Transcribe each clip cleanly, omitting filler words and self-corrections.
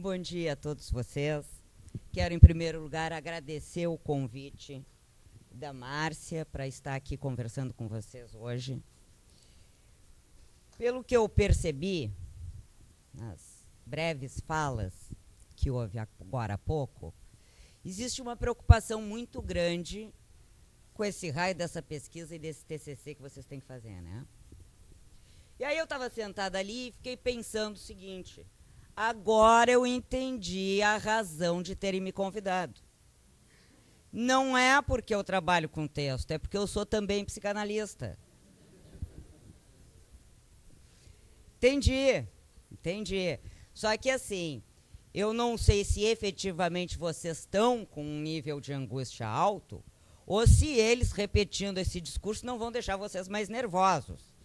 Bom dia a todos vocês. Quero, em primeiro lugar, agradecer o convite da Márcia para estar aqui conversando com vocês hoje. Pelo que eu percebi, nas breves falas que houve agora há pouco, existe uma preocupação muito grande com esse raio dessa pesquisa e desse TCC que vocês têm que fazer, né? E aí eu estava sentada ali e fiquei pensando o seguinte: agora eu entendi a razão de terem me convidado. Não é porque eu trabalho com texto, é porque eu sou também psicanalista. Entendi. Só que assim, eu não sei se efetivamente vocês estão com um nível de angústia alto, ou se eles, repetindo esse discurso, não vão deixar vocês mais nervosos.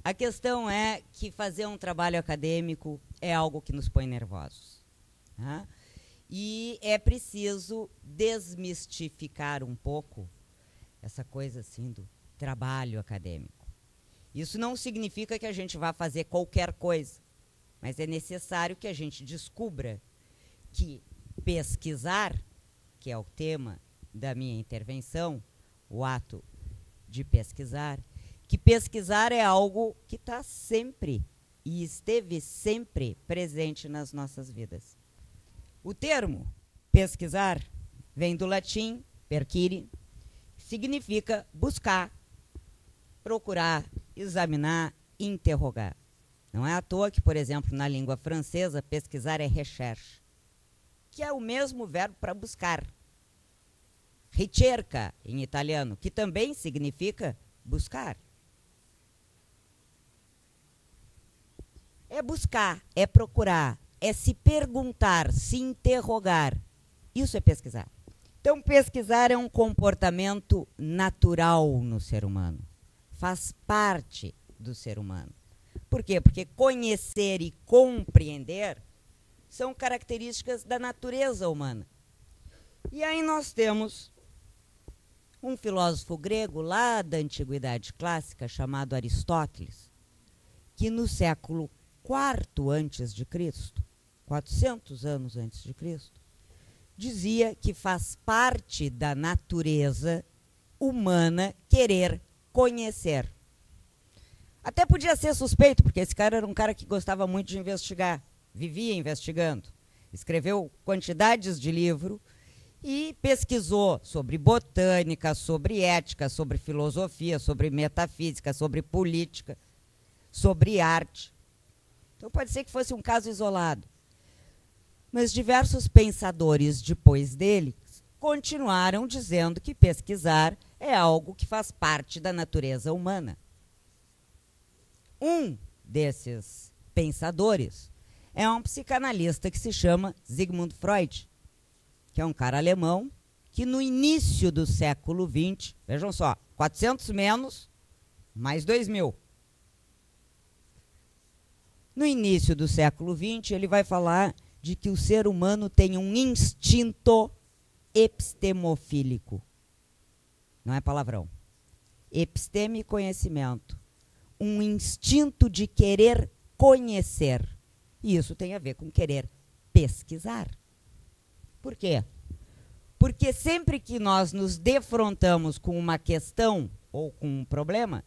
A questão é que fazer um trabalho acadêmico é algo que nos põe nervosos. Tá? E é preciso desmistificar um pouco essa coisa assim do trabalho acadêmico. Isso não significa que a gente vá fazer qualquer coisa, mas é necessário que a gente descubra que pesquisar, que é o tema da minha intervenção, o ato de pesquisar, que pesquisar é algo que está sempre e esteve sempre presente nas nossas vidas. O termo pesquisar vem do latim perquire, que significa buscar, procurar, examinar, interrogar. Não é à toa que, por exemplo, na língua francesa, pesquisar é recherche, que é o mesmo verbo para buscar. Ricerca, em italiano, que também significa buscar. É buscar, é procurar, é se perguntar, se interrogar. Isso é pesquisar. Então, pesquisar é um comportamento natural no ser humano. Faz parte do ser humano. Por quê? Porque conhecer e compreender são características da natureza humana. E aí nós temos um filósofo grego lá da Antiguidade Clássica, chamado Aristóteles, que no século IV antes de Cristo, 400 anos antes de Cristo, dizia que faz parte da natureza humana querer conhecer. Até podia ser suspeito, porque esse cara era um cara que gostava muito de investigar, vivia investigando, escreveu quantidades de livros e pesquisou sobre botânica, sobre ética, sobre filosofia, sobre metafísica, sobre política, sobre arte. Então pode ser que fosse um caso isolado. Mas diversos pensadores depois dele continuaram dizendo que pesquisar é algo que faz parte da natureza humana. Um desses pensadores é um psicanalista que se chama Sigmund Freud, que é um cara alemão que no início do século XX, vejam só, 400 menos, mais 2000. No início do século XX, ele vai falar de que o ser humano tem um instinto epistemofílico. Não é palavrão. Episteme, conhecimento. Um instinto de querer conhecer. E isso tem a ver com querer pesquisar. Por quê? Porque sempre que nós nos defrontamos com uma questão ou com um problema,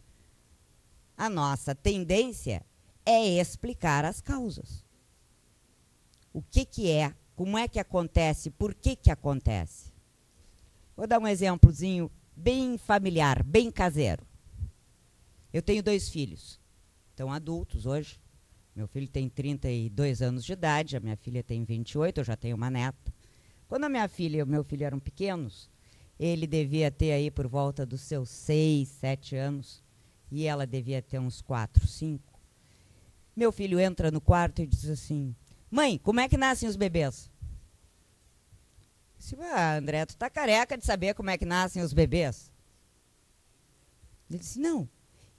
a nossa tendência é explicar as causas. O que é, como é que acontece, por que acontece. Vou dar um exemplozinho bem familiar, bem caseiro. Eu tenho 2 filhos, estão adultos hoje. Meu filho tem 32 anos de idade, a minha filha tem 28, eu já tenho uma neta. Quando a minha filha e o meu filho eram pequenos, ele devia ter aí por volta dos seus 6, 7 anos, e ela devia ter uns 4, 5. Meu filho entra no quarto e diz assim: mãe, como é que nascem os bebês? Eu disse: André, tu tá careca de saber como é que nascem os bebês. Ele disse: não,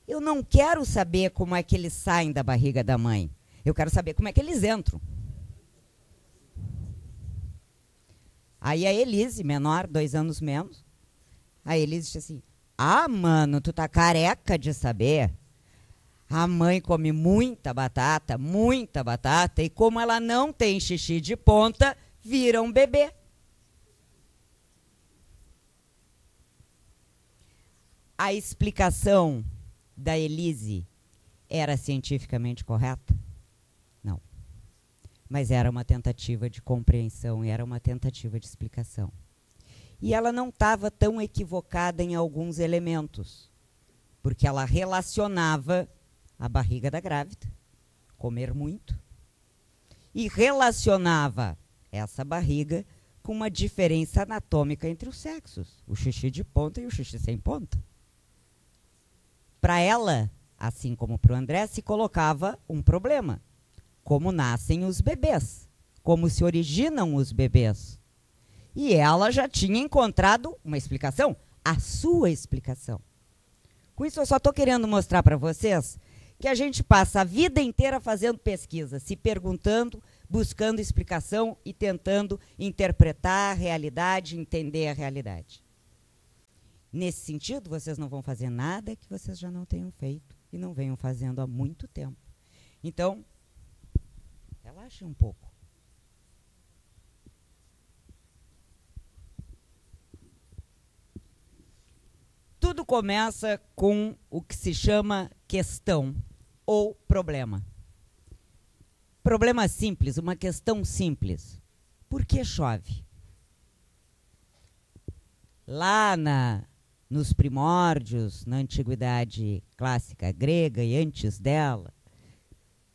eu não quero saber como é que eles saem da barriga da mãe. Eu quero saber como é que eles entram. Aí a Elise, menor, 2 anos menos, a Elise disse assim: mano, tu tá careca de saber. A mãe come muita batata, e como ela não tem xixi de ponta, vira um bebê. A explicação da Elise era cientificamente correta? Não. Mas era uma tentativa de compreensão e era uma tentativa de explicação. E ela não estava tão equivocada em alguns elementos, porque ela relacionava a barriga da grávida, comer muito, e relacionava essa barriga com uma diferença anatômica entre os sexos, o xixi de ponta e o xixi sem ponta. Para ela, assim como para o André, se colocava um problema. Como nascem os bebês, como se originam os bebês. E ela já tinha encontrado uma explicação, a sua explicação. Com isso, eu só estou querendo mostrar para vocês que a gente passa a vida inteira fazendo pesquisa, se perguntando, buscando explicação e tentando interpretar a realidade, entender a realidade. Nesse sentido, vocês não vão fazer nada que vocês já não tenham feito e não venham fazendo há muito tempo. Então, relaxe um pouco. Tudo começa com o que se chama questão ou problema. Problema simples, uma questão simples. Por que chove? Lá nos primórdios, na antiguidade clássica grega e antes dela,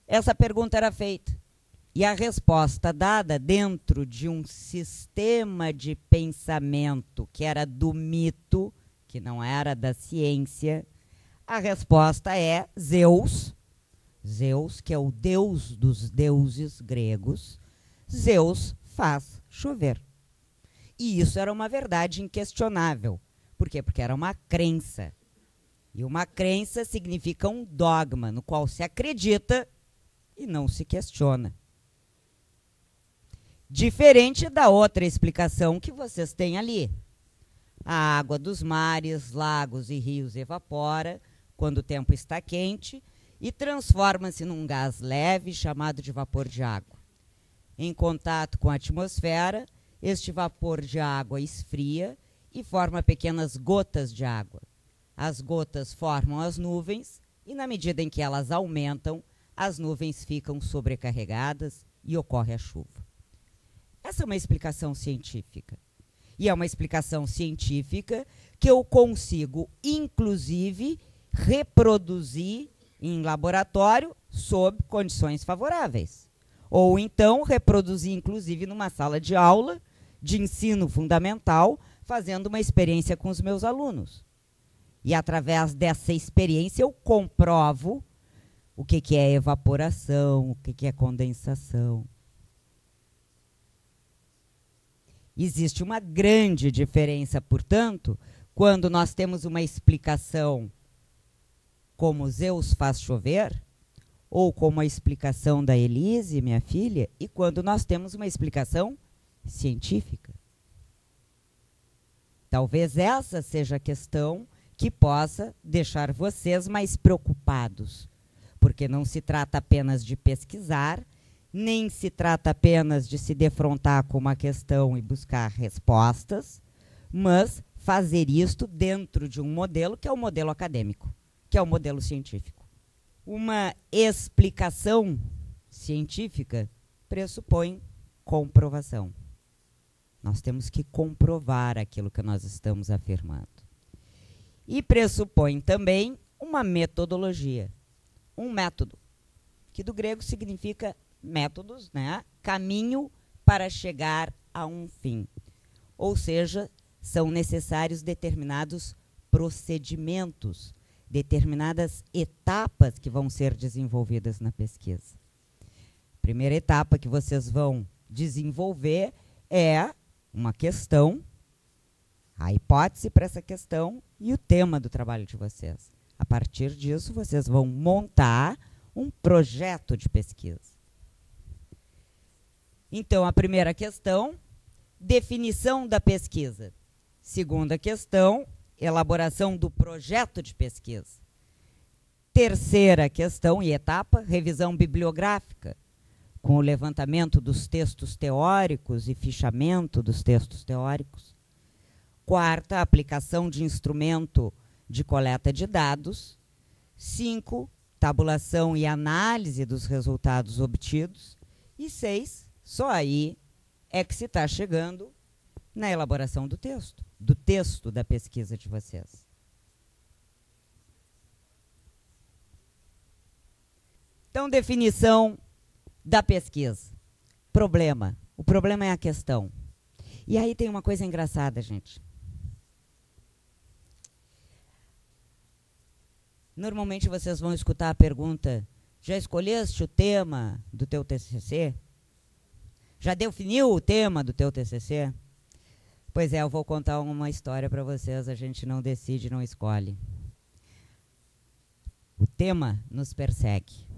essa pergunta era feita. E a resposta dada dentro de um sistema de pensamento que era do mito, que não era da ciência, a resposta é Zeus. Zeus, que é o deus dos deuses gregos, Zeus faz chover. E isso era uma verdade inquestionável. Por quê? Porque era uma crença. E uma crença significa um dogma no qual se acredita e não se questiona. Diferente da outra explicação que vocês têm ali. A água dos mares, lagos e rios evapora quando o tempo está quente e transforma-se num gás leve chamado de vapor de água. Em contato com a atmosfera, este vapor de água esfria e forma pequenas gotas de água. As gotas formam as nuvens e, na medida em que elas aumentam, as nuvens ficam sobrecarregadas e ocorre a chuva. Essa é uma explicação científica. E é uma explicação científica que eu consigo, inclusive, reproduzir em laboratório sob condições favoráveis. Ou então reproduzir, inclusive, numa sala de aula de ensino fundamental, fazendo uma experiência com os meus alunos. E através dessa experiência eu comprovo o que é evaporação, o que é condensação. Existe uma grande diferença, portanto, quando nós temos uma explicação como Zeus faz chover, ou como a explicação da Elise, minha filha, e quando nós temos uma explicação científica. Talvez essa seja a questão que possa deixar vocês mais preocupados, porque não se trata apenas de pesquisar, nem se trata apenas de se defrontar com uma questão e buscar respostas, mas fazer isto dentro de um modelo que é o modelo acadêmico, que é o modelo científico. Uma explicação científica pressupõe comprovação. Nós temos que comprovar aquilo que nós estamos afirmando. E pressupõe também uma metodologia, um método, que do grego significa métodos, né? Caminho para chegar a um fim. Ou seja, são necessários determinados procedimentos, determinadas etapas que vão ser desenvolvidas na pesquisa. A primeira etapa que vocês vão desenvolver é uma questão, a hipótese para essa questão e o tema do trabalho de vocês. A partir disso, vocês vão montar um projeto de pesquisa. Então, a primeira questão, definição da pesquisa. Segunda questão, elaboração do projeto de pesquisa. terceira questão e etapa, revisão bibliográfica, com o levantamento dos textos teóricos e fichamento dos textos teóricos. Quarta, aplicação de instrumento de coleta de dados. 5, tabulação e análise dos resultados obtidos. E 6, só aí é que se está chegando na elaboração do texto da pesquisa de vocês. Então, definição da pesquisa. Problema. O problema é a questão. E aí tem uma coisa engraçada, gente. Normalmente vocês vão escutar a pergunta: já escolheste o tema do teu TCC? Já definiu o tema do teu TCC? Pois é, eu vou contar uma história para vocês. A gente não decide, não escolhe. O tema nos persegue.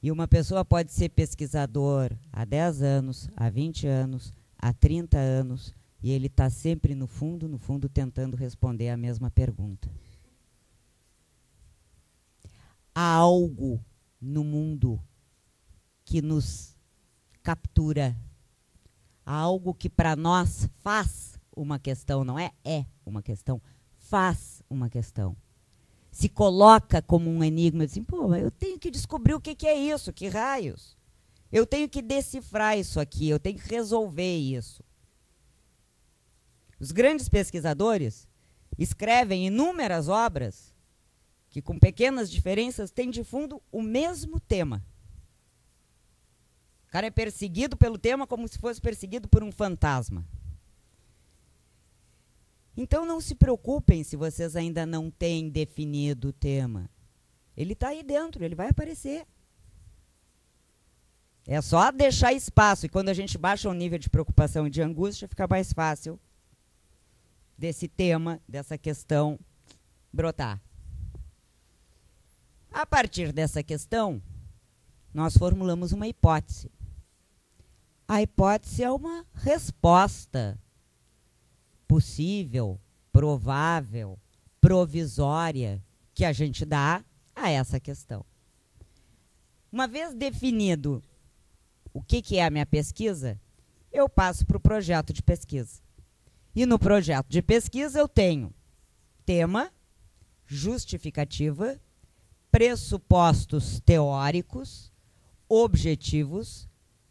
E uma pessoa pode ser pesquisador há 10 anos, há 20 anos, há 30 anos, e ele está sempre no fundo, tentando responder a mesma pergunta. Há algo no mundo que nos captura. Há algo que para nós faz uma questão, não é uma questão, faz uma questão. Se coloca como um enigma, assim, pô, eu tenho que descobrir o que é isso, que raios. Eu tenho que decifrar isso aqui, eu tenho que resolver isso. Os grandes pesquisadores escrevem inúmeras obras que, com pequenas diferenças, têm de fundo o mesmo tema. O cara é perseguido pelo tema como se fosse perseguido por um fantasma. Então não se preocupem se vocês ainda não têm definido o tema. Ele está aí dentro, ele vai aparecer. É só deixar espaço, e quando a gente baixa o nível de preocupação e de angústia, fica mais fácil desse tema, dessa questão, brotar. A partir dessa questão, nós formulamos uma hipótese. A hipótese é uma resposta possível, provável, provisória que a gente dá a essa questão. Uma vez definido o que é a minha pesquisa, eu passo para o projeto de pesquisa. E no projeto de pesquisa eu tenho tema, justificativa, pressupostos teóricos, objetivos,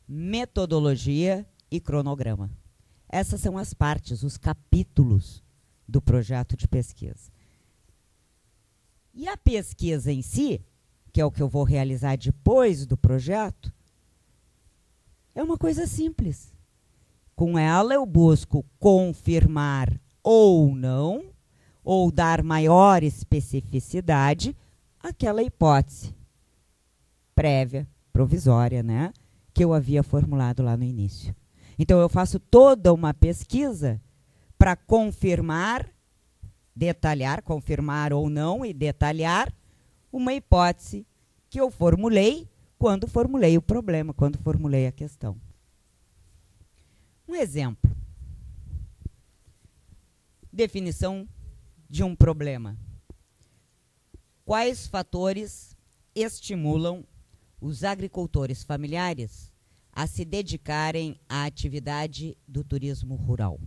metodologia e cronograma. Essas são as partes, os capítulos do projeto de pesquisa. E a pesquisa em si, que é o que eu vou realizar depois do projeto, é uma coisa simples. Com ela eu busco confirmar ou não, ou dar maior especificidade àquela hipótese prévia, provisória, né, que eu havia formulado lá no início. Então, eu faço toda uma pesquisa para confirmar, detalhar, confirmar ou não e detalhar uma hipótese que eu formulei quando formulei o problema, quando formulei a questão. Um exemplo. Definição de um problema. Quais fatores estimulam os agricultores familiares a se dedicarem à atividade do turismo rural?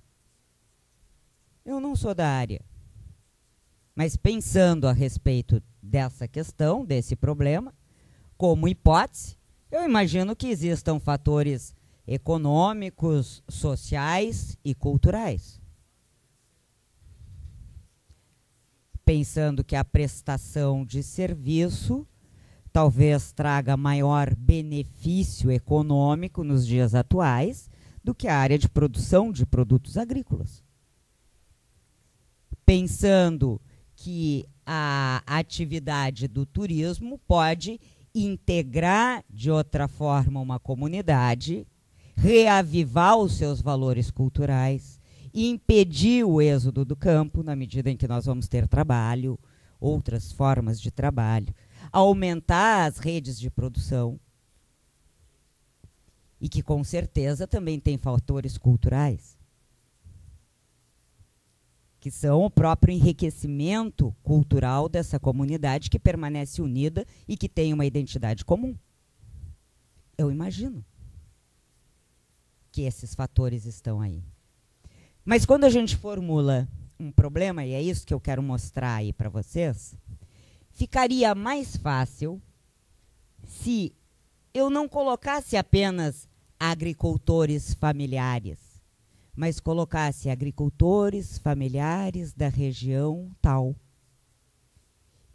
Eu não sou da área, mas pensando a respeito dessa questão, desse problema, como hipótese, eu imagino que existam fatores econômicos, sociais e culturais. Pensando que a prestação de serviço talvez traga maior benefício econômico nos dias atuais do que a área de produção de produtos agrícolas. Pensando que a atividade do turismo pode integrar de outra forma uma comunidade, reavivar os seus valores culturais, impedir o êxodo do campo, na medida em que nós vamos ter trabalho, outras formas de trabalho, aumentar as redes de produção, e que com certeza também tem fatores culturais. que são o próprio enriquecimento cultural dessa comunidade que permanece unida e que tem uma identidade comum. Eu imagino que esses fatores estão aí. Mas quando a gente formula um problema, e é isso que eu quero mostrar aí para vocês, ficaria mais fácil se eu não colocasse apenas agricultores familiares, mas colocasse agricultores familiares da região tal.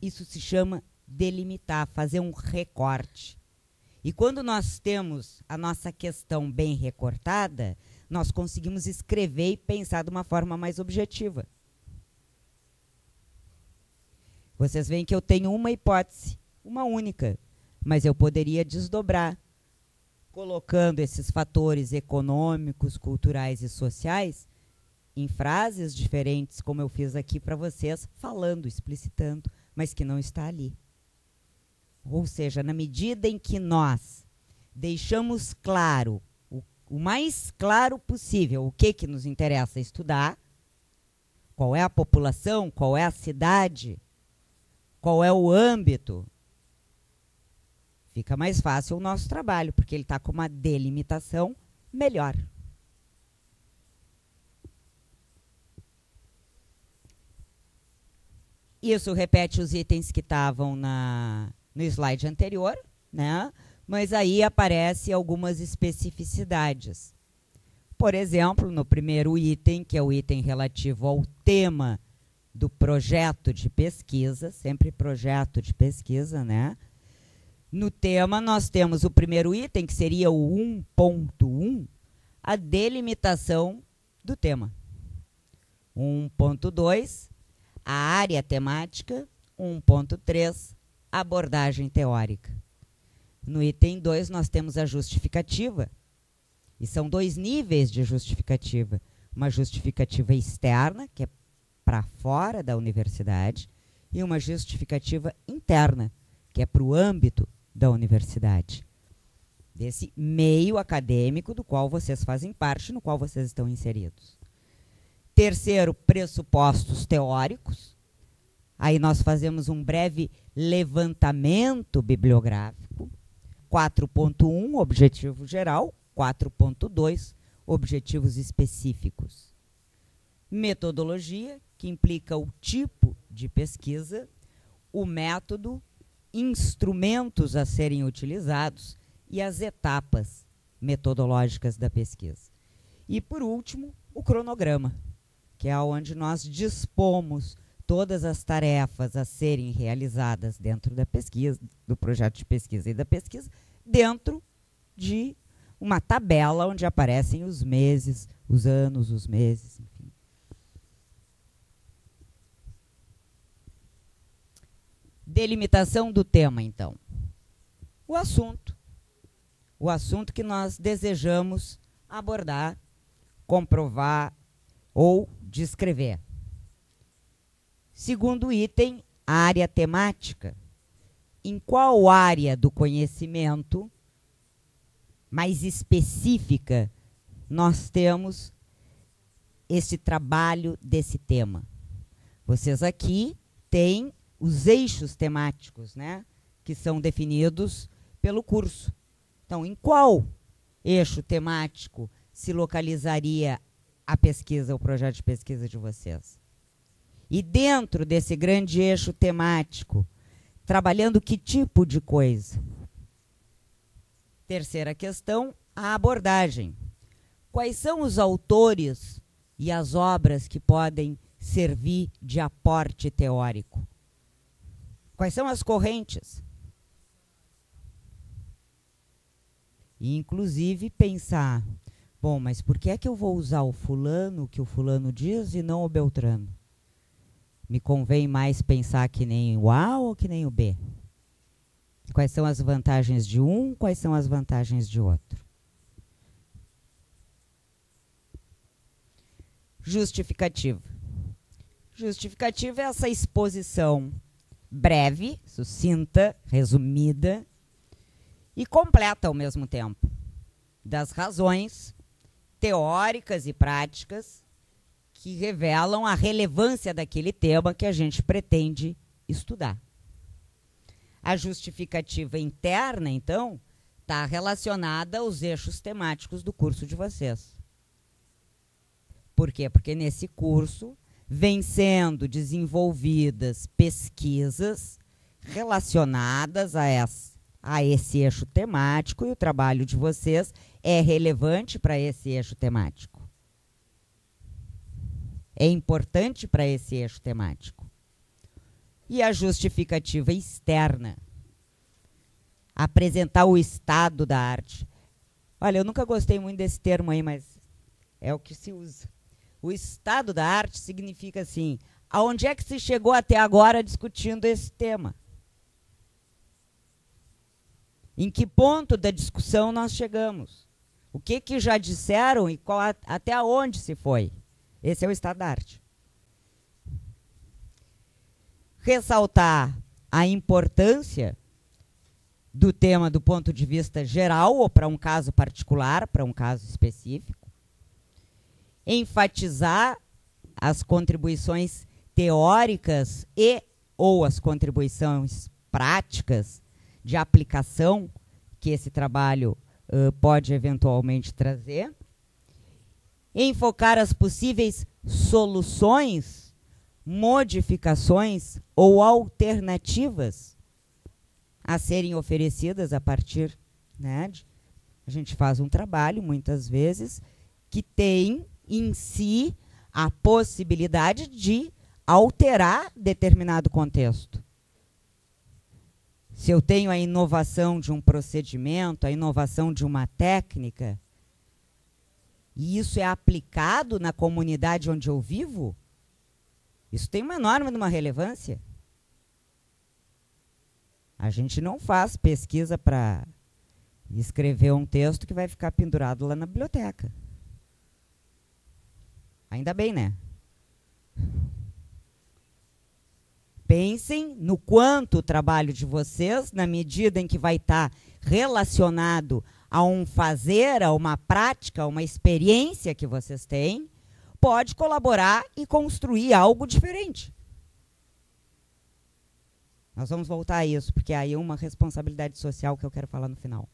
Isso se chama delimitar, fazer um recorte. E quando nós temos a nossa questão bem recortada, nós conseguimos escrever e pensar de uma forma mais objetiva. Vocês veem que eu tenho uma hipótese, uma única, mas eu poderia desdobrar, colocando esses fatores econômicos, culturais e sociais em frases diferentes, como eu fiz aqui para vocês, falando, explicitando, mas que não está ali. Ou seja, na medida em que nós deixamos claro, o mais claro possível, o que nos interessa estudar, qual é a população, qual é a cidade, qual é o âmbito, fica mais fácil o nosso trabalho, porque ele está com uma delimitação melhor. Isso repete os itens que estavam no slide anterior, né? Mas aí aparecem algumas especificidades. Por exemplo, no primeiro item, que é o item relativo ao tema do projeto de pesquisa, sempre projeto de pesquisa, né? No tema, nós temos o primeiro item, que seria o 1.1, a delimitação do tema. 1.2, a área temática. 1.3, abordagem teórica. No item 2, nós temos a justificativa. E são 2 níveis de justificativa. Uma justificativa externa, que é para fora da universidade, e uma justificativa interna, que é para o âmbito da universidade, desse meio acadêmico do qual vocês fazem parte, no qual vocês estão inseridos. Terceiro, pressupostos teóricos. Aí nós fazemos um breve levantamento bibliográfico. 4.1, objetivo geral. 4.2, objetivos específicos. Metodologia, que implica o tipo de pesquisa, o método, instrumentos a serem utilizados e as etapas metodológicas da pesquisa. E, por último, o cronograma, que é onde nós dispomos todas as tarefas a serem realizadas dentro da pesquisa, do projeto de pesquisa e da pesquisa, dentro de uma tabela onde aparecem os meses, os anos, os meses, enfim. Delimitação do tema, então. O assunto que nós desejamos abordar, comprovar ou descrever. Segundo item, a área temática. Em qual área do conhecimento mais específica nós temos esse trabalho desse tema? Vocês aqui têm os eixos temáticos, né, que são definidos pelo curso. Então, em qual eixo temático se localizaria a pesquisa, o projeto de pesquisa de vocês? E dentro desse grande eixo temático, trabalhando que tipo de coisa? Terceira questão, a abordagem. Quais são os autores e as obras que podem servir de aporte teórico? Quais são as correntes? E, inclusive, pensar, bom, mas por que é que eu vou usar o fulano, o que o fulano diz, e não o Beltrano? Me convém mais pensar que nem o A ou que nem o B? Quais são as vantagens de um, quais são as vantagens de outro? Justificativa. Justificativa é essa exposição breve, sucinta, resumida e completa ao mesmo tempo das razões teóricas e práticas que revelam a relevância daquele tema que a gente pretende estudar. A justificativa interna, então, está relacionada aos eixos temáticos do curso de vocês. Por quê? Porque nesse curso vêm sendo desenvolvidas pesquisas relacionadas a esse eixo temático e o trabalho de vocês é relevante para esse eixo temático. É importante para esse eixo temático. E a justificativa externa, apresentar o estado da arte. Olha, eu nunca gostei muito desse termo aí, mas é o que se usa. O estado da arte significa assim, aonde é que se chegou até agora discutindo esse tema? Em que ponto da discussão nós chegamos? O que já disseram e até onde se foi? Esse é o estado da arte. Ressaltar a importância do tema do ponto de vista geral ou para um caso particular, para um caso específico. Enfatizar as contribuições teóricas e ou as contribuições práticas de aplicação que esse trabalho pode eventualmente trazer. Enfocar as possíveis soluções, modificações ou alternativas a serem oferecidas a partir, né, a gente faz um trabalho, muitas vezes, que tem em si a possibilidade de alterar determinado contexto. Se eu tenho a inovação de um procedimento, a inovação de uma técnica, e isso é aplicado na comunidade onde eu vivo, isso tem uma enorme relevância. A gente não faz pesquisa para escrever um texto que vai ficar pendurado lá na biblioteca. Ainda bem, né? Pensem no quanto o trabalho de vocês, na medida em que vai estar relacionado a um fazer, a uma prática, a uma experiência que vocês têm, pode colaborar e construir algo diferente. Nós vamos voltar a isso, porque aí é uma responsabilidade social que eu quero falar no final.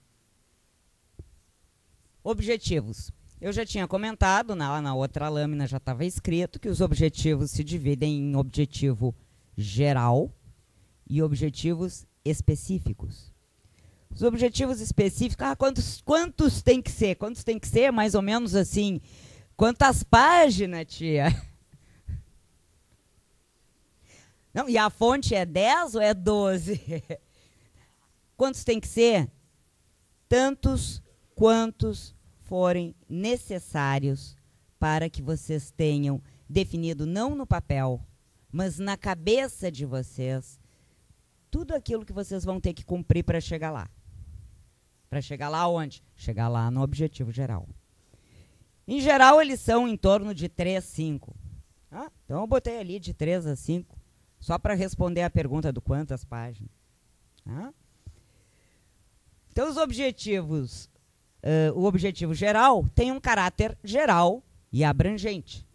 Objetivos. Eu já tinha comentado, na outra lâmina já estava escrito, que os objetivos se dividem em objetivo geral e objetivos específicos. Os objetivos específicos, quantos tem que ser? Quantos tem que ser? Mais ou menos assim, quantas páginas, tia? Não, e a fonte é 10 ou é 12? Quantos tem que ser? Tantos quantos forem necessários para que vocês tenham definido, não no papel, mas na cabeça de vocês, tudo aquilo que vocês vão ter que cumprir para chegar lá. Para chegar lá onde? Chegar lá no objetivo geral. Em geral, eles são em torno de 3, 5. Então, eu botei ali de 3 a 5, só para responder a pergunta do quantas páginas. Então, os objetivos, o objetivo geral tem um caráter geral e abrangente.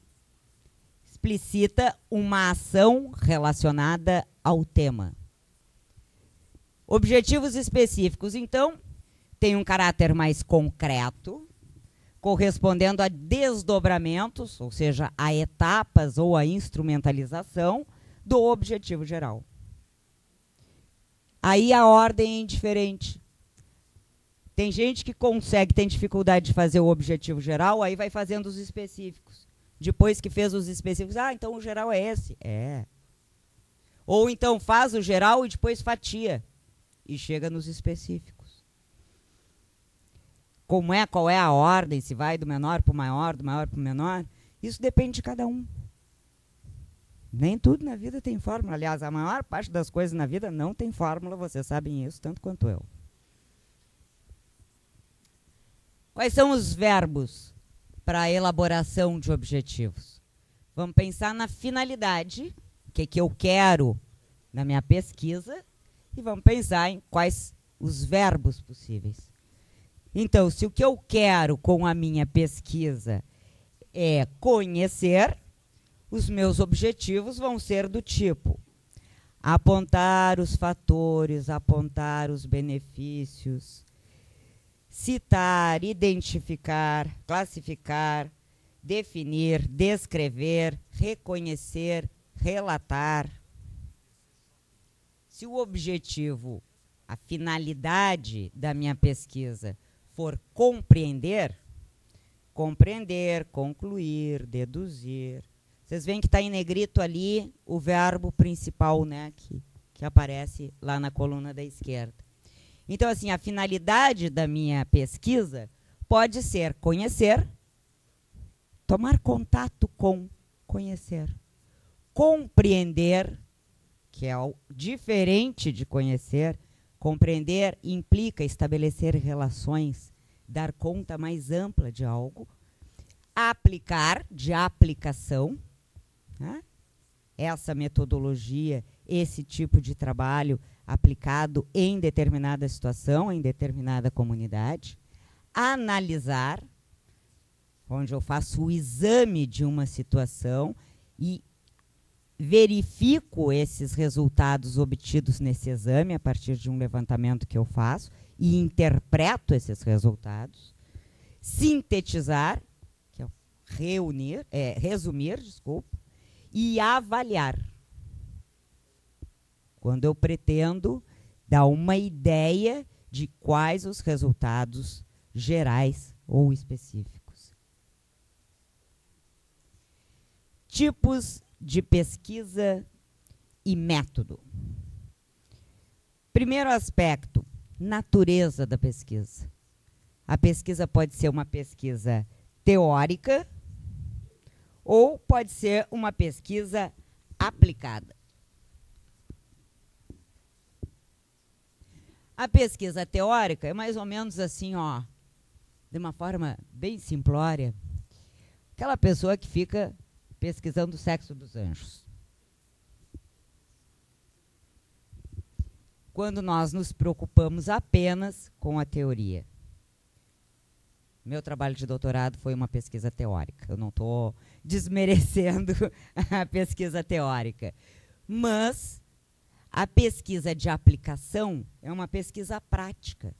Explicita uma ação relacionada ao tema. Objetivos específicos, então, têm um caráter mais concreto, correspondendo a desdobramentos, ou seja, a etapas ou a instrumentalização do objetivo geral. Aí a ordem é diferente. Tem gente que tem dificuldade de fazer o objetivo geral, aí vai fazendo os específicos. Depois que fez os específicos, então o geral é esse. É. Ou então faz o geral e depois fatia e chega nos específicos. Qual é a ordem, se vai do menor para o maior, do maior para o menor, isso depende de cada um. Nem tudo na vida tem fórmula. Aliás, a maior parte das coisas na vida não tem fórmula, vocês sabem isso tanto quanto eu. Quais são os verbos para a elaboração de objetivos? Vamos pensar na finalidade, o que eu quero na minha pesquisa, e vamos pensar em quais os verbos possíveis. Então, se o que eu quero com a minha pesquisa é conhecer, os meus objetivos vão ser do tipo apontar os fatores, apontar os benefícios, citar, identificar, classificar, definir, descrever, reconhecer, relatar. Se o objetivo, a finalidade da minha pesquisa for compreender, concluir, deduzir. Vocês veem que está em negrito ali o verbo principal, né, que aparece lá na coluna da esquerda. Então, assim, a finalidade da minha pesquisa pode ser conhecer, tomar contato com, conhecer, compreender, que é diferente de conhecer. Compreender implica estabelecer relações, dar conta mais ampla de algo. Aplicar, de aplicação, né? Essa metodologia, esse tipo de trabalho aplicado em determinada situação, em determinada comunidade. Analisar, onde eu faço o exame de uma situação e verifico esses resultados obtidos nesse exame a partir de um levantamento que eu faço e interpreto esses resultados. Sintetizar, que é resumir, e avaliar, quando eu pretendo dar uma ideia de quais os resultados gerais ou específicos. Tipos de pesquisa e método. Primeiro aspecto, natureza da pesquisa. A pesquisa pode ser uma pesquisa teórica ou pode ser uma pesquisa aplicada. A pesquisa teórica é mais ou menos assim, ó, de uma forma bem simplória, aquela pessoa que fica pesquisando o sexo dos anjos. Quando nós nos preocupamos apenas com a teoria. Meu trabalho de doutorado foi uma pesquisa teórica. Eu não estou desmerecendo a pesquisa teórica. Mas a pesquisa de aplicação é uma pesquisa prática.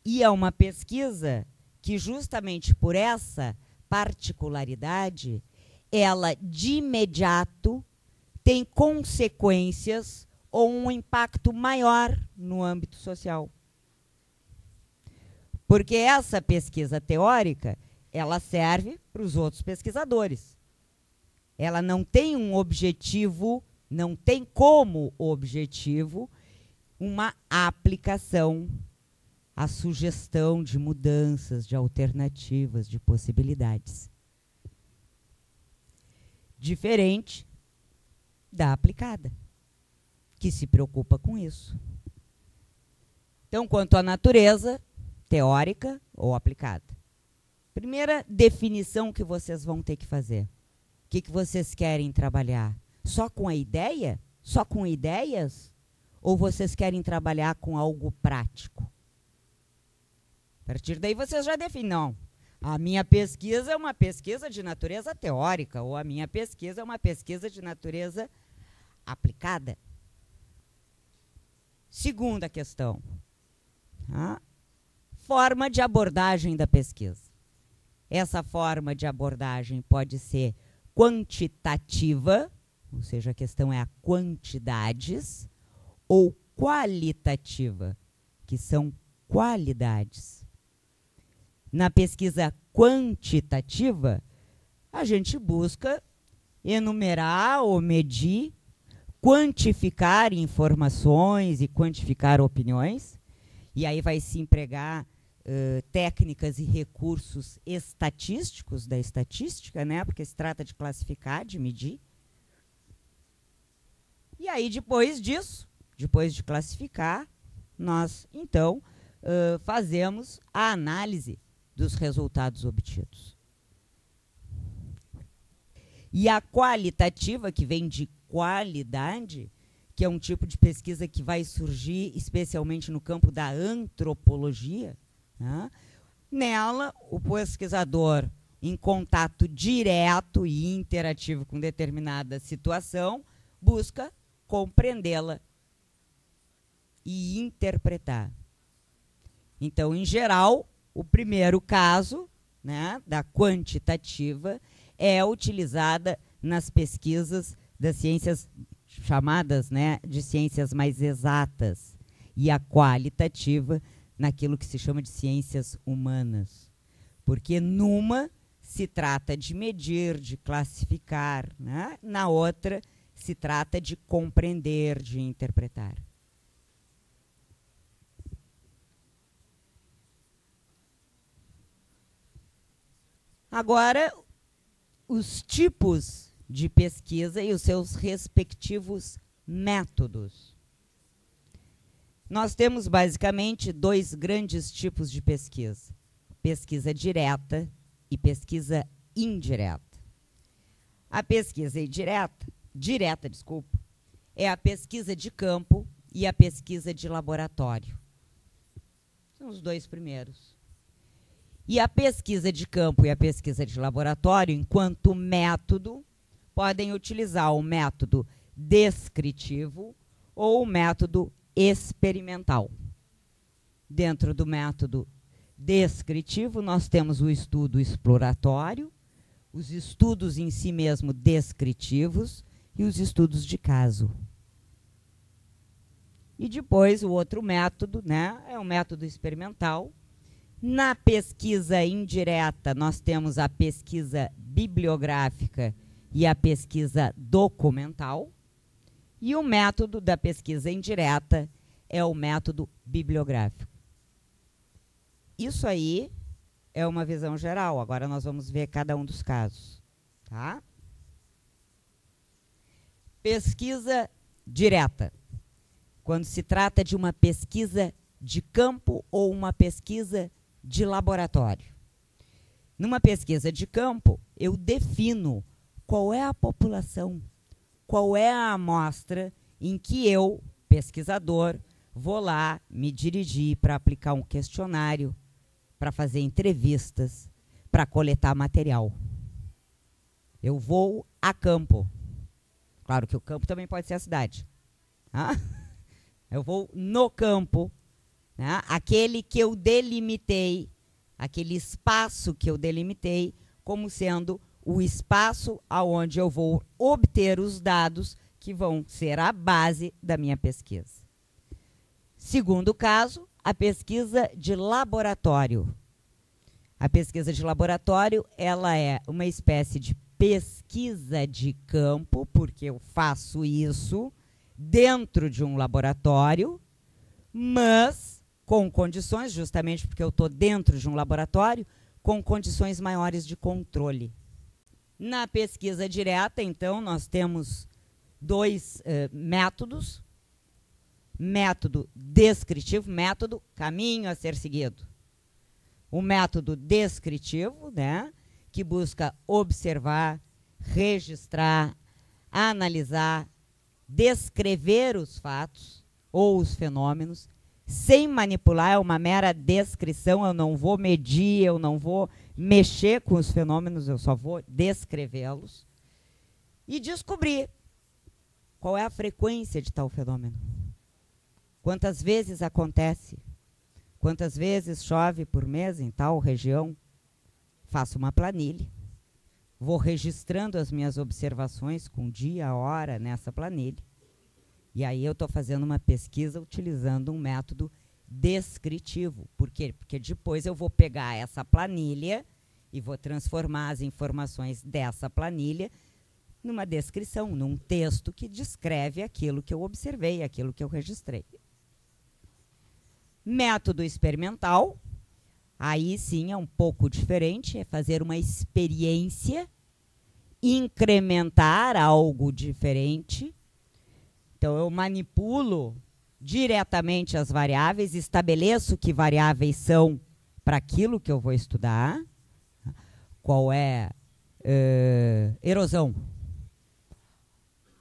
E é uma pesquisa que, justamente por essa particularidade, ela de imediato tem consequências ou um impacto maior no âmbito social. Porque essa pesquisa teórica, ela serve para os outros pesquisadores. Ela não tem um objetivo, não tem como objetivo uma aplicação, a sugestão de mudanças, de alternativas, de possibilidades. Diferente da aplicada, que se preocupa com isso. Então, quanto à natureza, teórica ou aplicada. Primeira definição que vocês vão ter que fazer. O que vocês querem trabalhar? Só com a ideia? Só com ideias? Ou vocês querem trabalhar com algo prático? A partir daí vocês já definem, não. A minha pesquisa é uma pesquisa de natureza teórica, ou a minha pesquisa é uma pesquisa de natureza aplicada. Segunda questão. Forma de abordagem da pesquisa. Essa forma de abordagem pode ser quantitativa, ou seja, a questão é a quantidades, ou qualitativa, que são qualidades. Na pesquisa quantitativa, a gente busca enumerar ou medir, quantificar informações e quantificar opiniões, e aí vai se empregar técnicas e recursos estatísticos da estatística, né? Porque se trata de classificar, de medir. E aí, depois disso, depois de classificar, nós, então, fazemos a análise dos resultados obtidos. E a qualitativa, que vem de qualidade, que é um tipo de pesquisa que vai surgir especialmente no campo da antropologia, né? Nela, o pesquisador em contato direto e interativo com determinada situação, busca compreendê-la e interpretar. Então, em geral, o primeiro caso, né, da quantitativa é utilizada nas pesquisas das ciências chamadas, né, de ciências mais exatas, e a qualitativa naquilo que se chama de ciências humanas. Porque numa se trata de medir, de classificar, né? Na outra se trata de compreender, de interpretar. Agora, os tipos de pesquisa e os seus respectivos métodos. Nós temos basicamente dois grandes tipos de pesquisa: pesquisa direta e pesquisa indireta. A pesquisa direta, é a pesquisa de campo e a pesquisa de laboratório. São os dois primeiros. E a pesquisa de campo e a pesquisa de laboratório, enquanto método, podem utilizar o método descritivo ou o método experimental. Dentro do método descritivo, nós temos o estudo exploratório, os estudos em si mesmo descritivos e os estudos de caso. E depois o outro método, né, é o método experimental. Na pesquisa indireta, nós temos a pesquisa bibliográfica e a pesquisa documental. E o método da pesquisa indireta é o método bibliográfico. Isso aí é uma visão geral. Agora nós vamos ver cada um dos casos. Tá? Pesquisa direta. Quando se trata de uma pesquisa de campo ou uma pesquisa de laboratório. Numa pesquisa de campo, eu defino qual é a população, qual é a amostra em que eu, pesquisador, vou lá me dirigir para aplicar um questionário, para fazer entrevistas, para coletar material. Eu vou a campo. Claro que o campo também pode ser a cidade. Ah? Eu vou no campo, né? Aquele que eu delimitei, aquele espaço que eu delimitei como sendo o espaço aonde eu vou obter os dados que vão ser a base da minha pesquisa. Segundo caso, a pesquisa de laboratório. A pesquisa de laboratório, ela é uma espécie de pesquisa de campo, porque eu faço isso dentro de um laboratório, mas com condições, justamente porque eu estou dentro de um laboratório, com condições maiores de controle. Na pesquisa direta, então, nós temos dois métodos. Método descritivo, método caminho a ser seguido. O método descritivo, né, que busca observar, registrar, analisar, descrever os fatos ou os fenômenos, sem manipular, é uma mera descrição, eu não vou medir, eu não vou mexer com os fenômenos, eu só vou descrevê-los. E descobrir qual é a frequência de tal fenômeno. Quantas vezes acontece? Quantas vezes chove por mês em tal região? Faço uma planilha. Vou registrando as minhas observações com dia, hora nessa planilha. E aí eu estou fazendo uma pesquisa utilizando um método descritivo. Por quê? Porque depois eu vou pegar essa planilha e vou transformar as informações dessa planilha numa descrição, num texto que descreve aquilo que eu observei, aquilo que eu registrei. Método experimental, aí sim é um pouco diferente, é fazer uma experiência, incrementar algo diferente. Então, eu manipulo diretamente as variáveis, estabeleço que variáveis são para aquilo que eu vou estudar. Qual é erosão?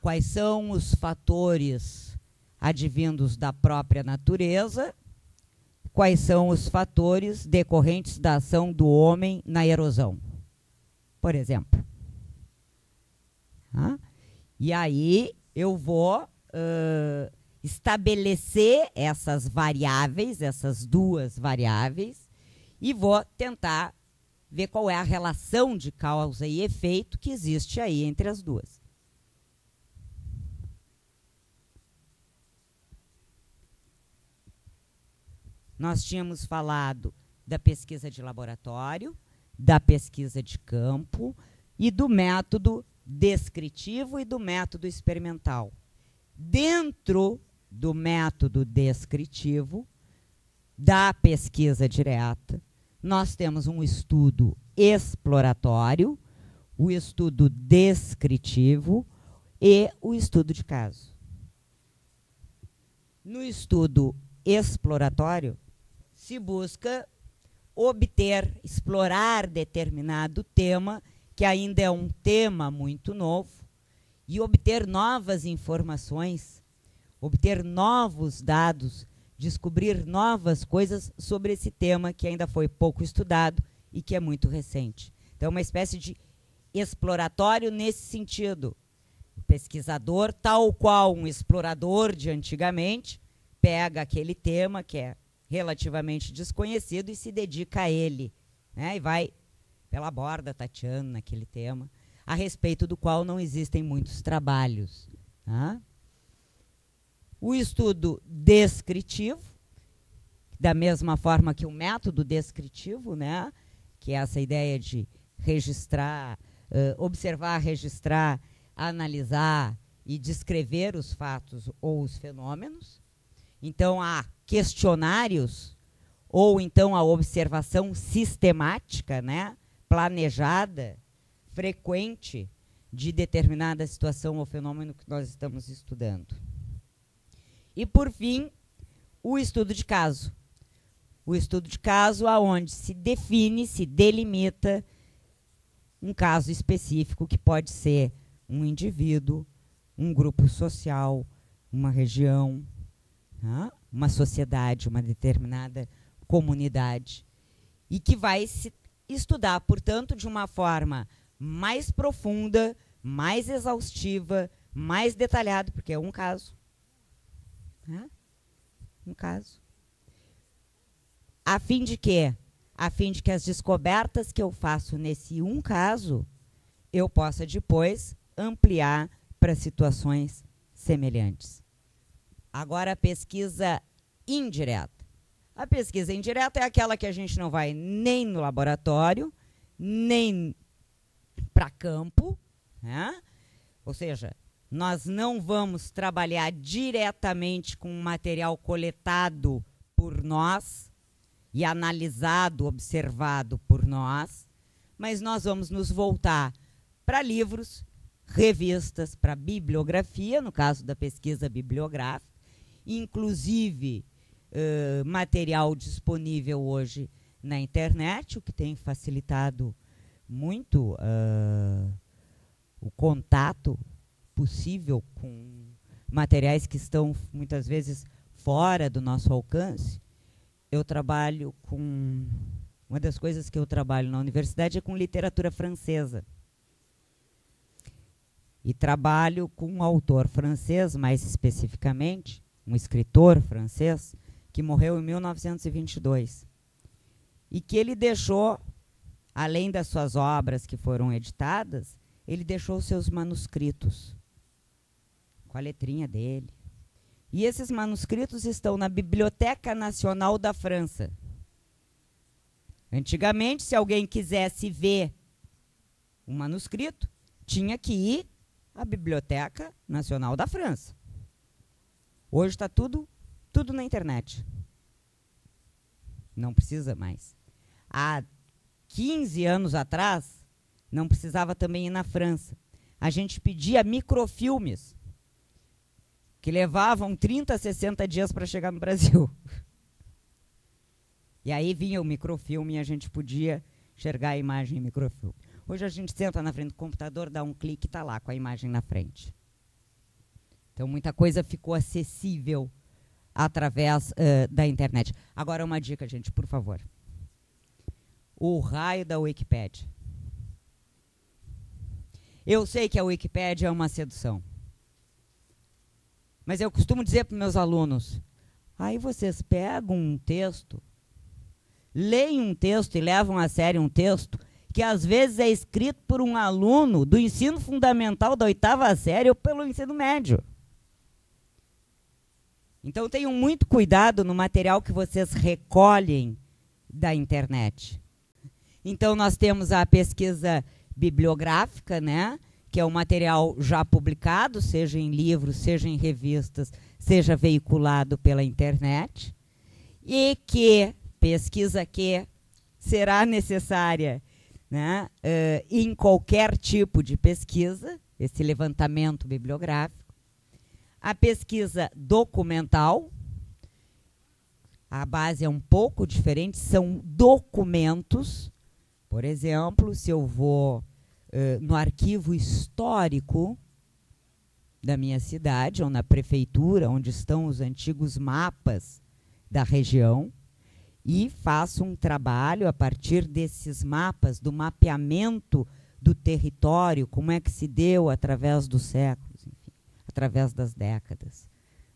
Quais são os fatores advindos da própria natureza? Quais são os fatores decorrentes da ação do homem na erosão? por exemplo. Tá? E aí eu vou estabelecer essas variáveis, essas duas variáveis, e vou tentar ver qual é a relação de causa e efeito que existe aí entre as duas. Nós tínhamos falado da pesquisa de laboratório, da pesquisa de campo e do método descritivo e do método experimental. Dentro do método descritivo, da pesquisa direta, nós temos um estudo exploratório, o estudo descritivo e o estudo de caso. No estudo exploratório, se busca obter, explorar determinado tema, que ainda é um tema muito novo, e obter novas informações, obter novos dados, descobrir novas coisas sobre esse tema que ainda foi pouco estudado e que é muito recente. Então, é uma espécie de exploratório nesse sentido. O pesquisador, tal qual um explorador de antigamente, pega aquele tema que é relativamente desconhecido e se dedica a ele, né? E vai pela borda tateando naquele tema, a respeito do qual não existem muitos trabalhos. Tá? O estudo descritivo, da mesma forma que o método descritivo, né? Que é essa ideia de registrar, observar, registrar, analisar e descrever os fatos ou os fenômenos. Então, há questionários, ou então a observação sistemática, né, planejada, frequente, de determinada situação ou fenômeno que nós estamos estudando. E, por fim, o estudo de caso. O estudo de caso aonde se define, se delimita um caso específico que pode ser um indivíduo, um grupo social, uma região, uma sociedade, uma determinada comunidade, e que vai se estudar, portanto, de uma forma mais profunda, mais exaustiva, mais detalhada, porque é um caso. Um caso. A fim de quê? A fim de que as descobertas que eu faço nesse um caso, eu possa depois ampliar para situações semelhantes. Agora, a pesquisa indireta. A pesquisa indireta é aquela que a gente não vai nem no laboratório, nem para campo, né? Ou seja, nós não vamos trabalhar diretamente com um material coletado por nós e analisado, observado por nós, mas nós vamos nos voltar para livros, revistas, para bibliografia, no caso da pesquisa bibliográfica, inclusive material disponível hoje na internet, o que tem facilitado muito o contato possível com materiais que estão muitas vezes fora do nosso alcance. Eu trabalho com... Uma das coisas que eu trabalho na universidade é com literatura francesa. E trabalho com um autor francês, mais especificamente, um escritor francês, que morreu em 1922. E que ele deixou, além das suas obras que foram editadas, ele deixou seus manuscritos, com a letrinha dele. E esses manuscritos estão na Biblioteca Nacional da França. Antigamente, se alguém quisesse ver um manuscrito, tinha que ir à Biblioteca Nacional da França. Hoje está tudo na internet. Não precisa mais. Há 15 anos atrás, não precisava também ir na França. A gente pedia microfilmes, que levavam 30, 60 dias para chegar no Brasil. E aí vinha o microfilme e a gente podia enxergar a imagem em microfilme. Hoje a gente senta na frente do computador, dá um clique e está lá com a imagem na frente. Então muita coisa ficou acessível através da internet. Agora uma dica, gente, por favor. O raio da Wikipédia. Eu sei que a Wikipédia é uma sedução. Mas eu costumo dizer para meus alunos, aí vocês pegam um texto, leem um texto e levam a sério um texto que às vezes é escrito por um aluno do ensino fundamental da 8ª série ou pelo ensino médio. Então tenham muito cuidado no material que vocês recolhem da internet. Então nós temos a pesquisa bibliográfica, né, que é um material já publicado, seja em livros, seja em revistas, seja veiculado pela internet, e que pesquisa que será necessária, né, em qualquer tipo de pesquisa, esse levantamento bibliográfico. A pesquisa documental, a base é um pouco diferente, são documentos. Por exemplo, se eu vou no arquivo histórico da minha cidade, ou na prefeitura, onde estão os antigos mapas da região, e faço um trabalho a partir desses mapas, do mapeamento do território, como é que se deu através dos séculos, enfim, através das décadas,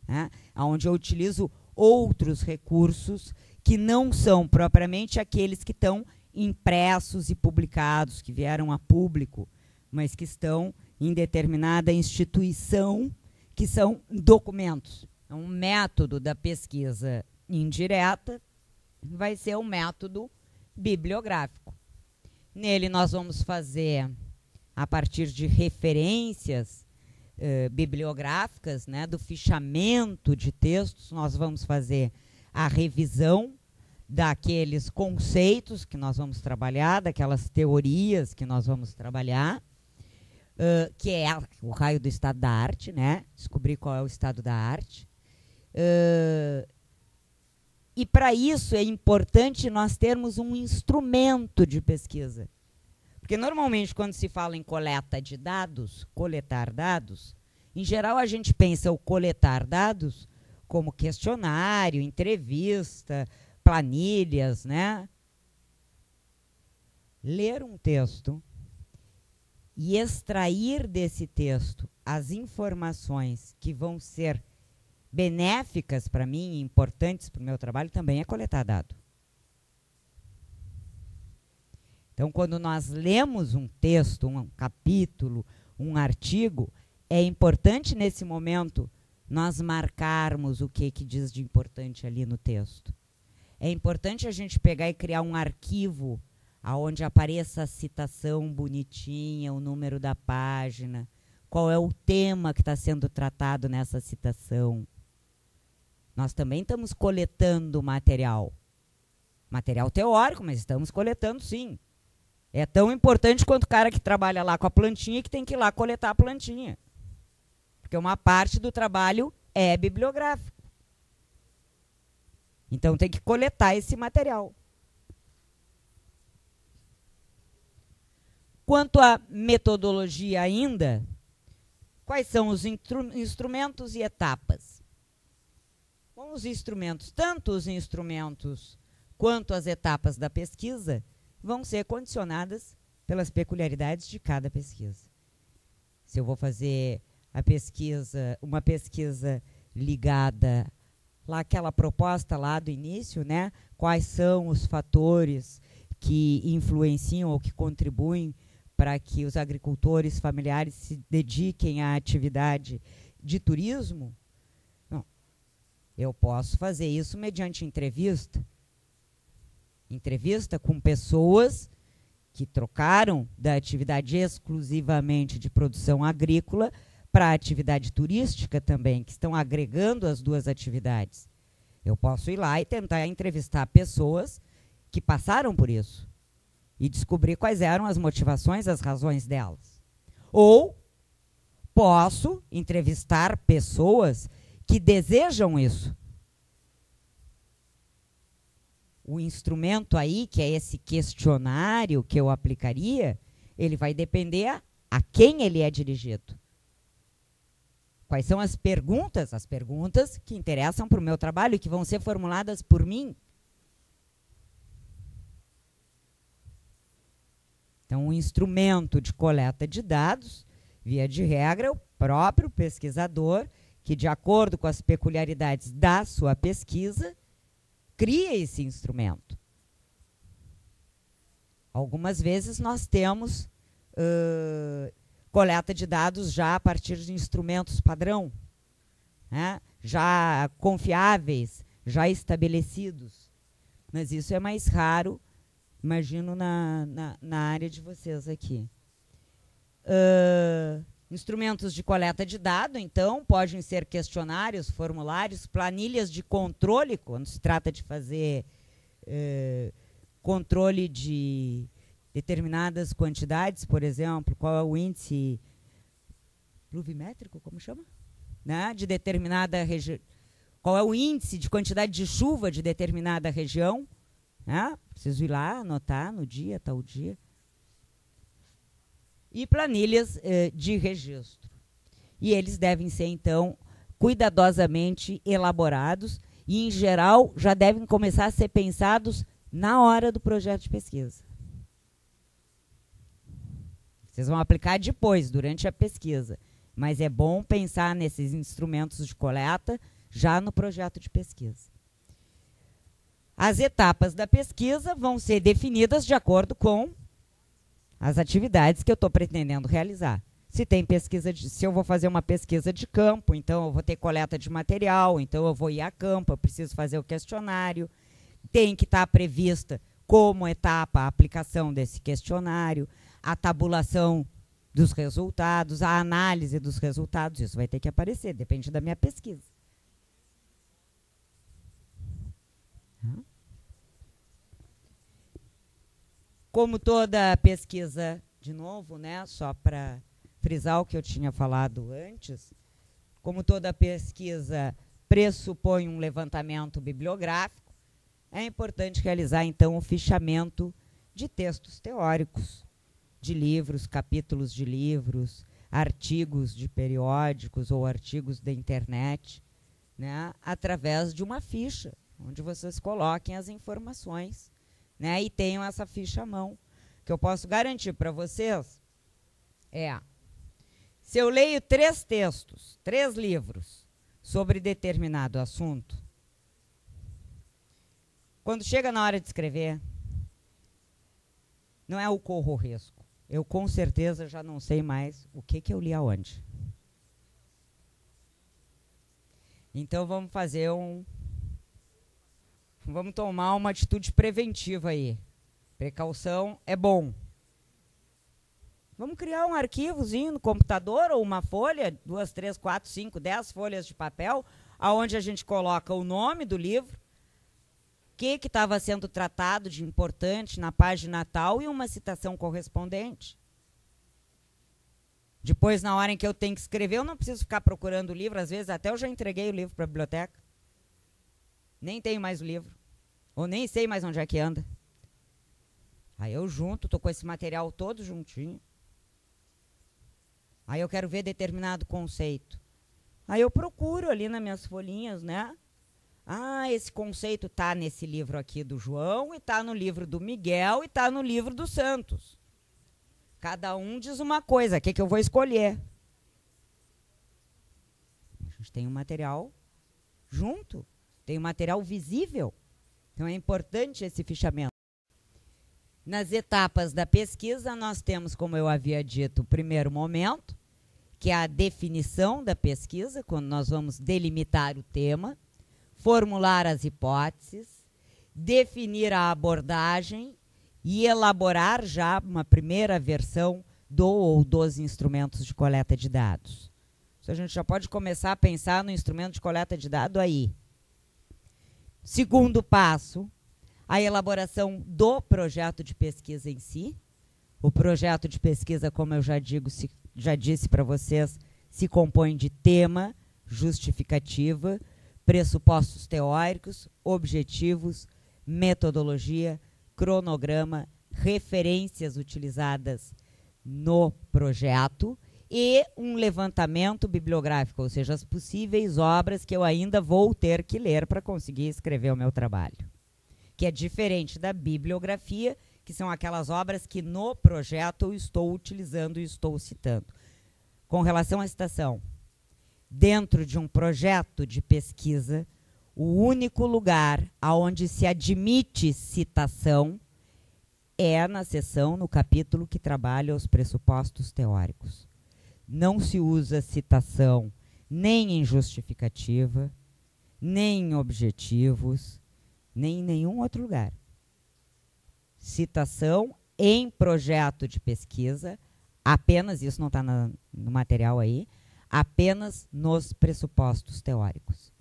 né? Onde eu utilizo outros recursos que não são propriamente aqueles que estão impressos e publicados, que vieram a público, mas que estão em determinada instituição, que são documentos. Um método da pesquisa indireta vai ser o método bibliográfico. Nele nós vamos fazer, a partir de referências bibliográficas, né, do fichamento de textos, nós vamos fazer a revisão daqueles conceitos que nós vamos trabalhar, daquelas teorias que nós vamos trabalhar, que é o raio do estado da arte, né? Descobrir qual é o estado da arte. E para isso é importante nós termos um instrumento de pesquisa. Porque normalmente quando se fala em coleta de dados, coletar dados, em geral a gente pensa o coletar dados como questionário, entrevista, planilhas, né? Ler um texto e extrair desse texto as informações que vão ser benéficas para mim, importantes para o meu trabalho, também é coletar dado. Então, quando nós lemos um texto, um capítulo, um artigo, é importante nesse momento nós marcarmos o que diz de importante ali no texto. É importante a gente pegar e criar um arquivo onde apareça a citação bonitinha, o número da página, qual é o tema que está sendo tratado nessa citação. Nós também estamos coletando material teórico, mas estamos coletando sim. É tão importante quanto o cara que trabalha lá com a plantinha que tem que ir lá coletar a plantinha. Porque uma parte do trabalho é bibliográfico. Então tem que coletar esse material. Quanto à metodologia ainda, quais são os instrumentos e etapas? Bom, os instrumentos, tanto os instrumentos quanto as etapas da pesquisa, vão ser condicionadas pelas peculiaridades de cada pesquisa. Se eu vou fazer a pesquisa, uma pesquisa ligada lá àquela proposta lá do início, né? Quais são os fatores que influenciam ou que contribuem para que os agricultores familiares se dediquem à atividade de turismo? Não. Eu posso fazer isso mediante entrevista com pessoas que trocaram da atividade exclusivamente de produção agrícola para a atividade turística também, que estão agregando as duas atividades. Eu posso ir lá e tentar entrevistar pessoas que passaram por isso e descobrir quais eram as motivações, as razões delas. Ou posso entrevistar pessoas que desejam isso. O instrumento aí, que é esse questionário que eu aplicaria, ele vai depender a quem ele é dirigido. Quais são as perguntas? As perguntas que interessam para o meu trabalho e que vão ser formuladas por mim. Então, um instrumento de coleta de dados, via de regra, é o próprio pesquisador que, de acordo com as peculiaridades da sua pesquisa, cria esse instrumento. Algumas vezes nós temos coleta de dados já a partir de instrumentos padrão, né? Já confiáveis, já estabelecidos. Mas isso é mais raro, imagino, na área de vocês aqui. Instrumentos de coleta de dados, então, podem ser questionários, formulários, planilhas de controle, quando se trata de fazer controle de determinadas quantidades, por exemplo, qual é o índice pluviométrico, como chama? Né? De determinada região. Qual é o índice de quantidade de chuva de determinada região? Né? Preciso ir lá, anotar no dia, tal dia. E planilhas de registro. E eles devem ser, então, cuidadosamente elaborados e, em geral, já devem começar a ser pensados na hora do projeto de pesquisa. Vocês vão aplicar depois, durante a pesquisa. Mas é bom pensar nesses instrumentos de coleta já no projeto de pesquisa. As etapas da pesquisa vão ser definidas de acordo com as atividades que eu estou pretendendo realizar. Se tem pesquisa, se eu vou fazer uma pesquisa de campo, então eu vou ter coleta de material, então eu vou ir a campo, eu preciso fazer o questionário. Tem que estar prevista como etapa a aplicação desse questionário, a tabulação dos resultados, a análise dos resultados. Isso vai ter que aparecer, depende da minha pesquisa. Como toda pesquisa, de novo, né, só para frisar o que eu tinha falado antes, como toda pesquisa pressupõe um levantamento bibliográfico, é importante realizar, então, o fichamento de textos teóricos, de livros, capítulos de livros, artigos de periódicos ou artigos da internet, né, através de uma ficha, onde vocês coloquem as informações, né, e tenham essa ficha à mão. O que eu posso garantir para vocês é, se eu leio 3 textos, 3 livros sobre determinado assunto, quando chega na hora de escrever, não é o corro o risco. Eu com certeza já não sei mais o que eu li aonde. Então vamos fazer vamos tomar uma atitude preventiva aí. Precaução é bom. Vamos criar um arquivozinho no computador ou uma folha, 2, 3, 4, 5, 10 folhas de papel, aonde a gente coloca o nome do livro, o que estava sendo tratado de importante na página tal e uma citação correspondente. Depois, na hora em que eu tenho que escrever, eu não preciso ficar procurando o livro. Às vezes, até eu já entreguei o livro para a biblioteca. Nem tenho mais o livro. Ou nem sei mais onde é que anda. Aí eu junto, estou com esse material todo juntinho. Aí eu quero ver determinado conceito. Aí eu procuro ali nas minhas folhinhas, né? Ah, esse conceito está nesse livro aqui do João, e está no livro do Miguel, e está no livro do Santos. Cada um diz uma coisa, o que eu vou escolher? A gente tem um material junto, tem um material visível. Então é importante esse fichamento. Nas etapas da pesquisa, nós temos, como eu havia dito, o primeiro momento, que é a definição da pesquisa, quando nós vamos delimitar o tema, formular as hipóteses, definir a abordagem e elaborar já uma primeira versão do ou dos instrumentos de coleta de dados. Isso a gente já pode começar a pensar no instrumento de coleta de dados aí. Segundo passo, a elaboração do projeto de pesquisa em si. O projeto de pesquisa, como eu já disse para vocês, se compõe de tema, justificativa, pressupostos teóricos, objetivos, metodologia, cronograma, referências utilizadas no projeto e um levantamento bibliográfico, ou seja, as possíveis obras que eu ainda vou ter que ler para conseguir escrever o meu trabalho. Que é diferente da bibliografia, que são aquelas obras que no projeto eu estou utilizando e estou citando. Com relação à citação, dentro de um projeto de pesquisa, o único lugar onde se admite citação é na seção, no capítulo que trabalha os pressupostos teóricos. Não se usa citação nem em justificativa, nem em objetivos, nem em nenhum outro lugar. Citação em projeto de pesquisa, apenas, isso não está no material aí, apenas nos pressupostos teóricos.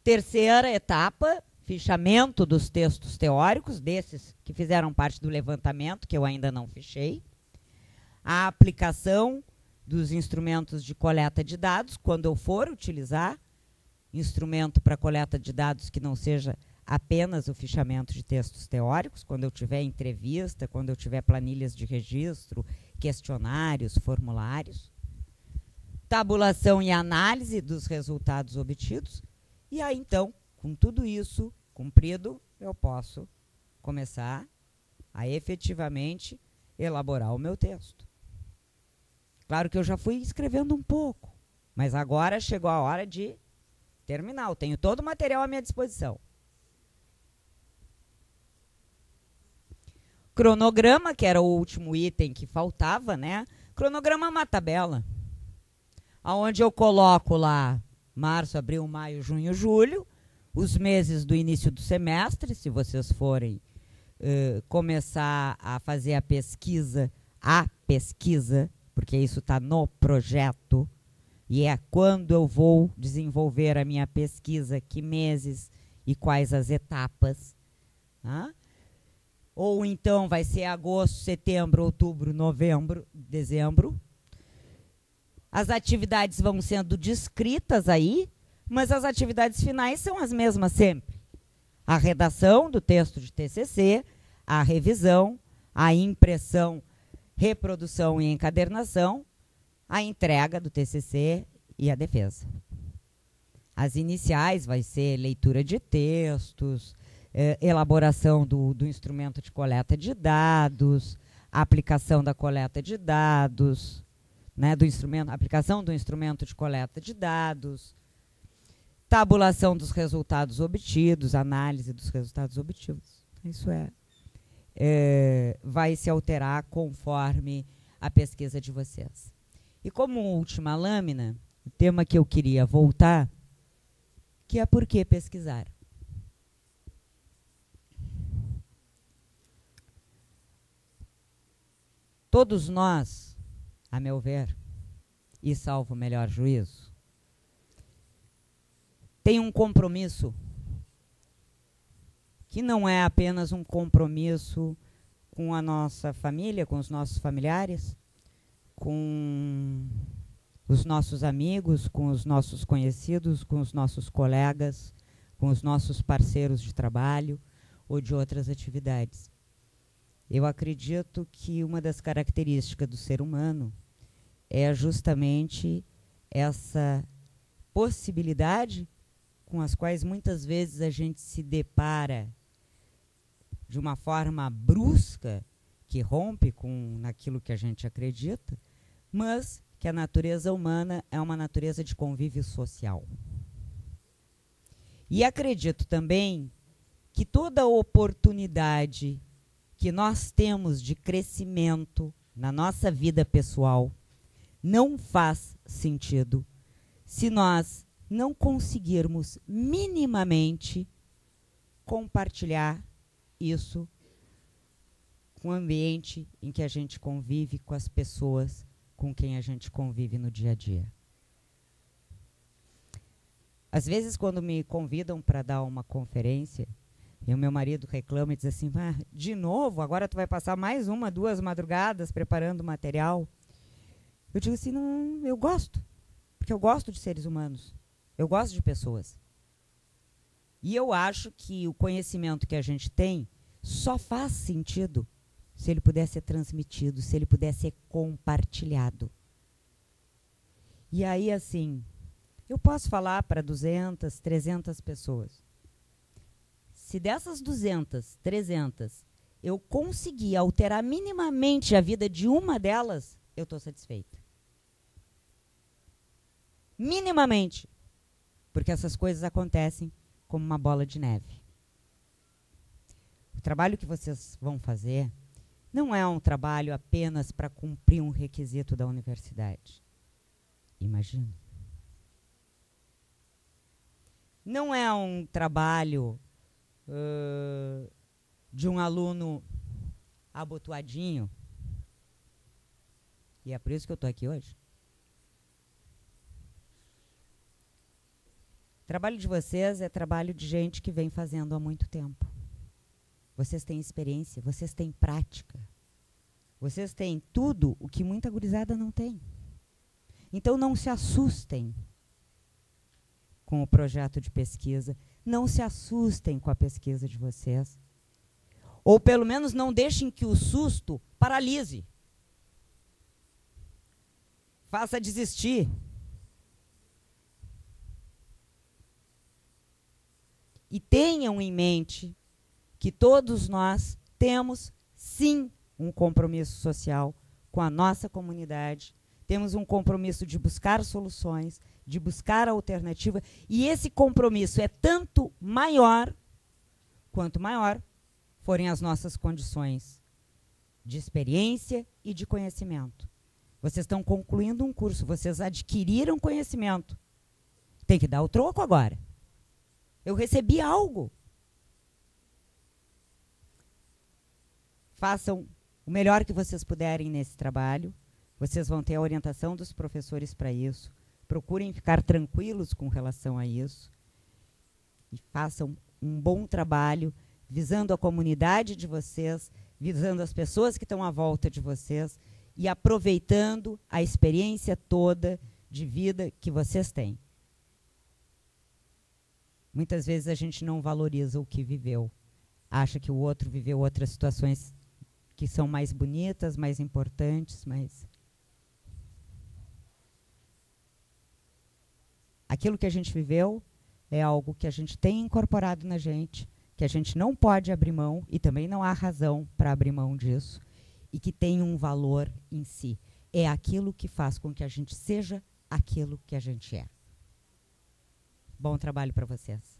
Terceira etapa, fichamento dos textos teóricos, desses que fizeram parte do levantamento, que eu ainda não fichei. A aplicação dos instrumentos de coleta de dados, quando eu for utilizar instrumento para coleta de dados que não seja apenas o fichamento de textos teóricos, quando eu tiver entrevista, quando eu tiver planilhas de registro, questionários, formulários. Tabulação e análise dos resultados obtidos. E aí, então, com tudo isso cumprido, eu posso começar a efetivamente elaborar o meu texto. Claro que eu já fui escrevendo um pouco, mas agora chegou a hora de terminar. Eu tenho todo o material à minha disposição. Cronograma, que era o último item que faltava, né? Cronograma é uma tabela, onde eu coloco lá março, abril, maio, junho, julho, os meses do início do semestre, se vocês forem começar a fazer a pesquisa, porque isso está no projeto, e é quando eu vou desenvolver a minha pesquisa, que meses e quais as etapas. Tá? Ou então vai ser agosto, setembro, outubro, novembro, dezembro. As atividades vão sendo descritas aí, mas as atividades finais são as mesmas sempre. A redação do texto de TCC, a revisão, a impressão, reprodução e encadernação, a entrega do TCC e a defesa. As iniciais vai ser leitura de textos, elaboração do instrumento de coleta de dados, aplicação da coleta de dados, né, aplicação do instrumento de coleta de dados, tabulação dos resultados obtidos, análise dos resultados obtidos. Isso vai se alterar conforme a pesquisa de vocês. E como última lâmina, o tema que eu queria voltar, que é por que pesquisar. Todos nós, a meu ver, e salvo o melhor juízo, tem um compromisso que não é apenas um compromisso com a nossa família, com os nossos familiares, com os nossos amigos, com os nossos conhecidos, com os nossos colegas, com os nossos parceiros de trabalho ou de outras atividades. Eu acredito que uma das características do ser humano é justamente essa possibilidade com as quais muitas vezes a gente se depara de uma forma brusca, que rompe naquilo que a gente acredita, mas que a natureza humana é uma natureza de convívio social. E acredito também que toda oportunidade que nós temos de crescimento na nossa vida pessoal não faz sentido se nós não conseguirmos minimamente compartilhar isso com o ambiente em que a gente convive, com as pessoas com quem a gente convive no dia a dia. Às vezes, quando me convidam para dar uma conferência, e o meu marido reclama e diz assim, de novo, agora tu vai passar mais 1, 2 madrugadas preparando material. Eu digo assim, não, eu gosto, porque eu gosto de seres humanos, eu gosto de pessoas. E eu acho que o conhecimento que a gente tem só faz sentido se ele puder ser transmitido, se ele puder ser compartilhado. E aí, assim, eu posso falar para 200, 300 pessoas. Se dessas 200, 300, eu conseguir alterar minimamente a vida de uma delas, eu estou satisfeita. Minimamente. Porque essas coisas acontecem como uma bola de neve. O trabalho que vocês vão fazer não é um trabalho apenas para cumprir um requisito da universidade. Imagina. Não é um trabalho de um aluno abotoadinho. E é por isso que eu estou aqui hoje. O trabalho de vocês é trabalho de gente que vem fazendo há muito tempo. Vocês têm experiência, vocês têm prática. Vocês têm tudo o que muita gurizada não tem. Então não se assustem com o projeto de pesquisa, não se assustem com a pesquisa de vocês. Ou pelo menos não deixem que o susto paralise. Faça desistir. E tenham em mente que todos nós temos, sim, um compromisso social com a nossa comunidade. Temos um compromisso de buscar soluções, de buscar alternativa. E esse compromisso é tanto maior, quanto maior forem as nossas condições de experiência e de conhecimento. Vocês estão concluindo um curso, vocês adquiriram conhecimento. Tem que dar o troco agora. Eu recebi algo. Façam o melhor que vocês puderem nesse trabalho. Vocês vão ter a orientação dos professores para isso. Procurem ficar tranquilos com relação a isso. E façam um bom trabalho, visando a comunidade de vocês, visando as pessoas que estão à volta de vocês e aproveitando a experiência toda de vida que vocês têm. Muitas vezes a gente não valoriza o que viveu. Acha que o outro viveu outras situações que são mais bonitas, mais importantes, mas aquilo que a gente viveu é algo que a gente tem incorporado na gente, que a gente não pode abrir mão e também não há razão para abrir mão disso, e que tem um valor em si. É aquilo que faz com que a gente seja aquilo que a gente é. Bom trabalho para vocês.